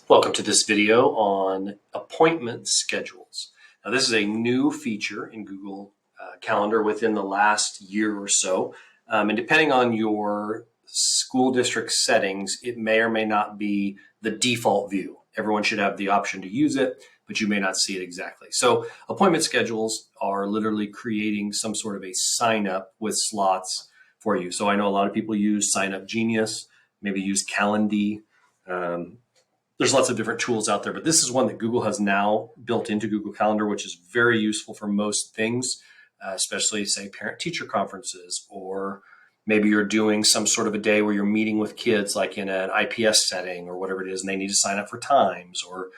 Welcome to this video on appointment schedules. Now, this is a new feature in Google Calendar within the last year or so. And depending on your school district settings, it may or may not be the default view. Everyone should have the option to use it, but you may not see it exactly. So appointment schedules are literally creating some sort of a sign up with slots for you. So I know a lot of people use Sign Up Genius, maybe use Calendly. There's lots of different tools out there, but this is one that Google has now built into Google Calendar, which is very useful for most things, especially say parent-teacher conferences, or maybe you're doing some sort of a day where you're meeting with kids like in an IPS setting or whatever it is, and they need to sign up for times or,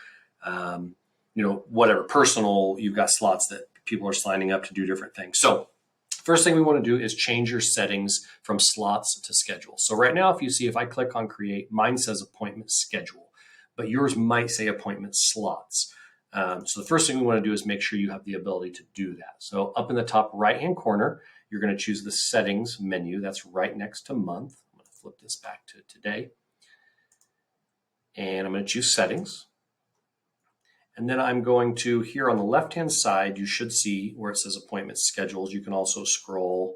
whatever personal, you've got slots that people are signing up to do different things. So first thing we want to do is change your settings from slots to schedule. So right now, if I click on create, mine says appointment schedule, but yours might say appointment slots. So the first thing we want to do is make sure you have the ability to do that. So up in the top right-hand corner, you're going to choose the settings menu. That's right next to month. I'm going to flip this back to today. And I'm going to choose settings. And then I'm going to, here on the left-hand side, you should see where it says appointment schedules. You can also scroll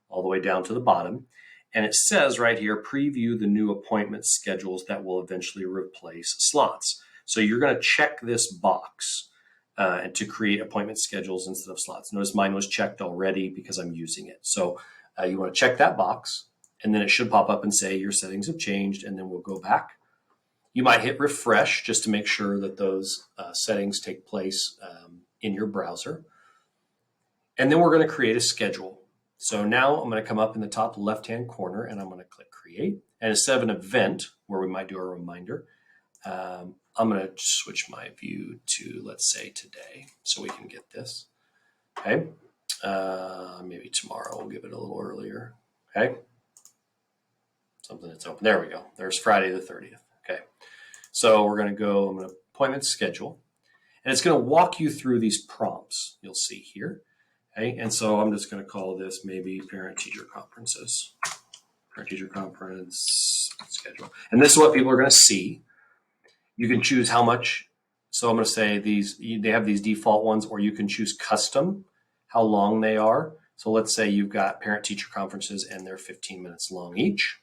all the way down to the bottom. And it says right here, preview the new appointment schedules that will eventually replace slots. So you're going to check this box and to create appointment schedules instead of slots. Notice mine was checked already because I'm using it. So you want to check that box, and then it should pop up and say your settings have changed, and then we'll go back. You might hit refresh just to make sure that those settings take place in your browser. And then we're going to create a schedule. So now I'm going to come up in the top left-hand corner and I'm going to click create. And instead of an event where we might do a reminder, I'm going to switch my view to, let's say, today so we can get this. Okay. Maybe tomorrow we'll give it a little earlier. Okay. Something that's open. There we go. There's Friday the 30th. Okay. So we're going to go, I'm going to appointment schedule, and it's going to walk you through these prompts you'll see here. Okay, and so I'm just going to call this maybe parent-teacher conferences, parent-teacher conference schedule. And this is what people are going to see. You can choose how much. So I'm going to say they have these default ones, or you can choose custom, how long they are. So let's say you've got parent-teacher conferences and they're 15 minutes long each.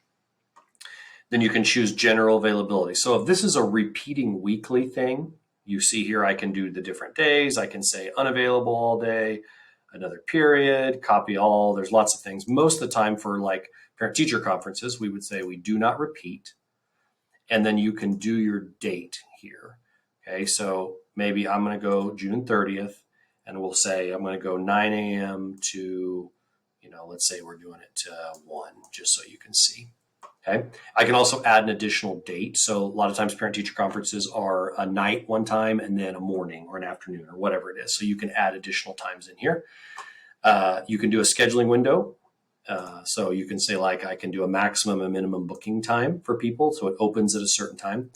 Then you can choose general availability. So if this is a repeating weekly thing, you see here I can do the different days. I can say unavailable all day, another period, copy all. There's lots of things. Most of the time for like parent-teacher conferences, we would say we do not repeat. And then you can do your date here. Okay, so maybe I'm going to go June 30th, and we'll say I'm going to go 9 a.m. to, let's say we're doing it to 1, just so you can see. Okay. I can also add an additional date. So a lot of times parent-teacher conferences are a night one time and then a morning or an afternoon or whatever it is. So you can add additional times in here. You can do a scheduling window. So you can say like I can do a maximum and minimum booking time for people. So it opens at a certain time.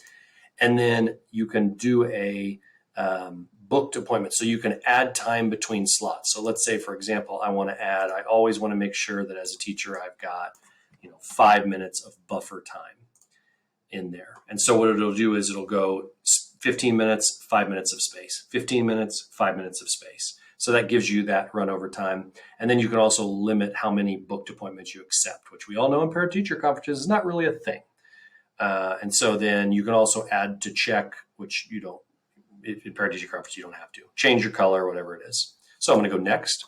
And then you can do a booked appointment. So you can add time between slots. So let's say, for example, I always want to make sure that as a teacher, I've got 5 minutes of buffer time in there. And so what it'll do is it'll go 15 minutes, 5 minutes of space, 15 minutes, 5 minutes of space. So that gives you that run over time. And then you can also limit how many booked appointments you accept, which we all know in parent-teacher conferences is not really a thing. And so then you can also add to check, which you don't, in parent-teacher conference, you don't have to. Change your color, whatever it is. So I'm going to go next.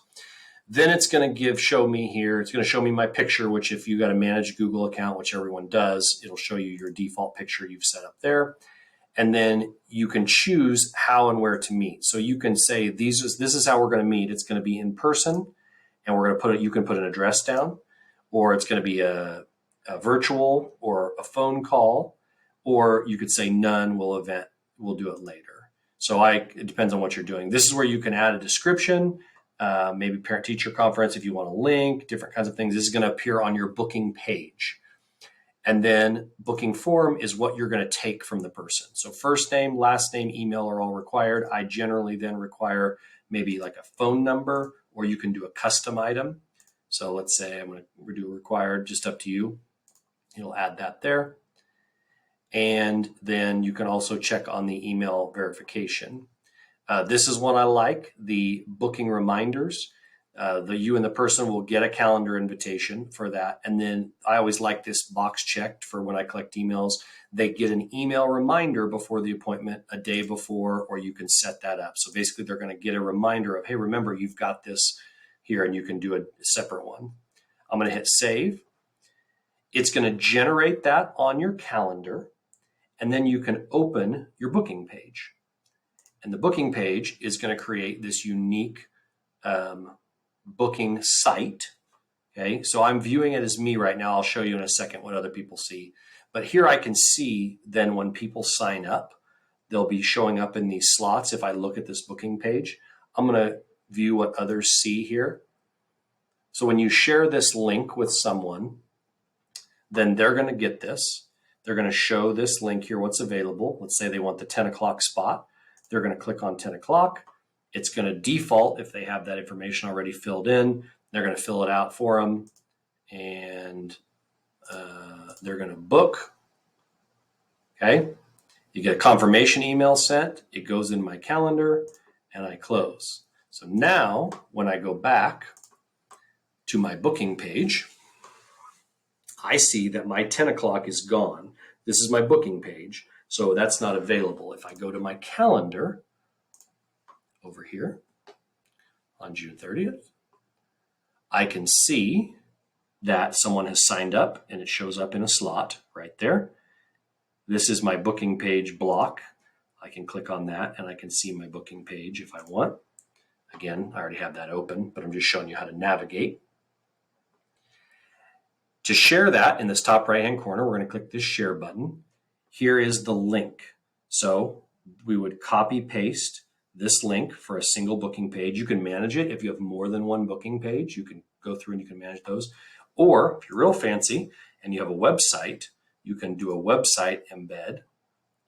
Then it's going to show me here, it's going to show me my picture, which if you got a managed Google account, which everyone does, it'll show you your default picture you've set up there. And then you can choose how and where to meet. So you can say, this is how we're going to meet. It's going to be in person, and we're going to you can put an address down, or it's going to be a virtual or a phone call, or you could say none, we'll do it later. So it depends on what you're doing. This is where you can add a description, maybe parent-teacher conference if you want a link, different kinds of things. This is going to appear on your booking page. And then booking form is what you're going to take from the person. So first name, last name, email are all required. I generally then require maybe like a phone number, or you can do a custom item. So let's say I'm going to do required, just up to you. You'll add that there. And then you can also check on the email verification. This is one I like, the booking reminders. You and the person will get a calendar invitation for that. And then I always like this box checked for when I collect emails. They get an email reminder before the appointment, a day before, or you can set that up. So basically they're going to get a reminder of, hey, remember, you've got this here, and you can do a separate one. I'm going to hit save. It's going to generate that on your calendar, and then you can open your booking page. And the booking page is going to create this unique booking site. Okay, so I'm viewing it as me right now. I'll show you in a second what other people see. But here I can see then when people sign up, they'll be showing up in these slots. If I look at this booking page, I'm going to view what others see here. So when you share this link with someone, then they're going to get this. They're going to show this link here, what's available. Let's say they want the 10 o'clock spot. They're going to click on 10 o'clock. It's going to default if they have that information already filled in. They're going to fill it out for them, and they're going to book. Okay. You get a confirmation email sent. It goes in my calendar, and I close. So now when I go back to my booking page, I see that my 10 o'clock is gone. This is my booking page, so that's not available. If I go to my calendar over here on June 30th, I can see that someone has signed up, and it shows up in a slot right there. This is my booking page block. I can click on that, and I can see my booking page if I want. Again, I already have that open, but I'm just showing you how to navigate. To share that, in this top right-hand corner, we're going to click this share button. Here is the link. So we would copy paste this link for a single booking page. You can manage it. If you have more than one booking page, you can go through and you can manage those. Or if you're real fancy and you have a website, you can do a website embed,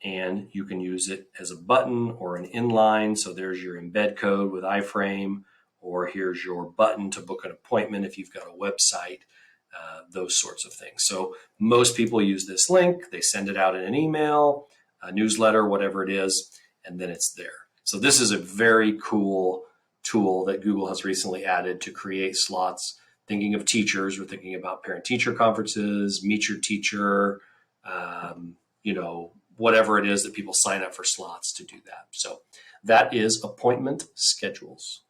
and you can use it as a button or an inline. So there's your embed code with iframe, or here's your button to book an appointment if you've got a website. Those sorts of things. So most people use this link. They send it out in an email, a newsletter, whatever it is, and then it's there. So this is a very cool tool that Google has recently added to create slots. Thinking of teachers, we're thinking about parent-teacher conferences, meet your teacher, whatever it is that people sign up for slots to do that. So that is appointment schedules.